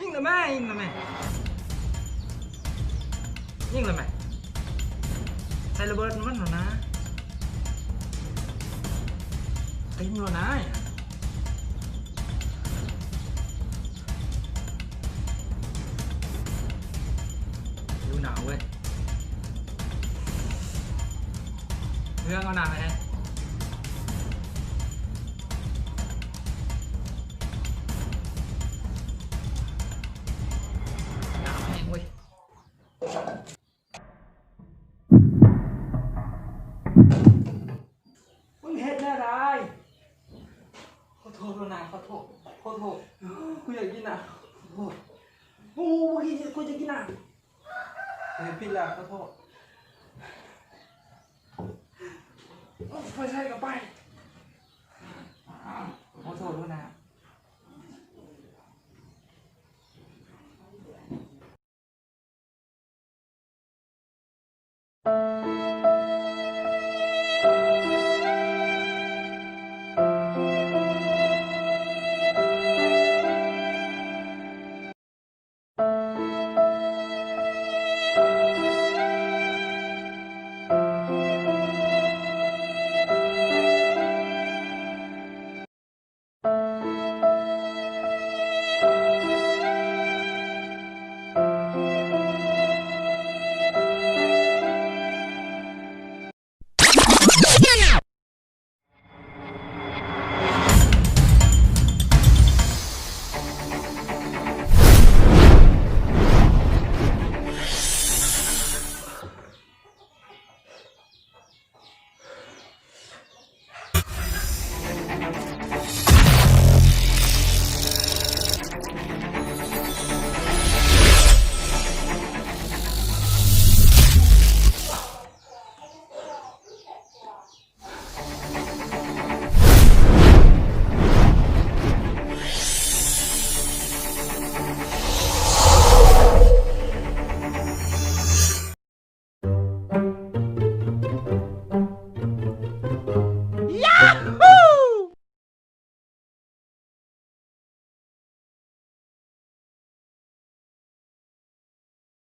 ยิงเลยแม่ยิงเลยแม่ยิงเลยแม่ใส่ระเบิดมันหรอนะตีมันหรอนะดูหนาวเว้ยเรื่องเอาหนาวไหมหนาวแห้งเว้ยมึงเห็ดแน่ไรขอโทษนะขอโทษกูอยากกินอ่ะขอโทษโอ้ยกูจะกินอ่ะเฮ้ยพี่ละขอโทษไปใช่กับไปขอโทษด้วยนะ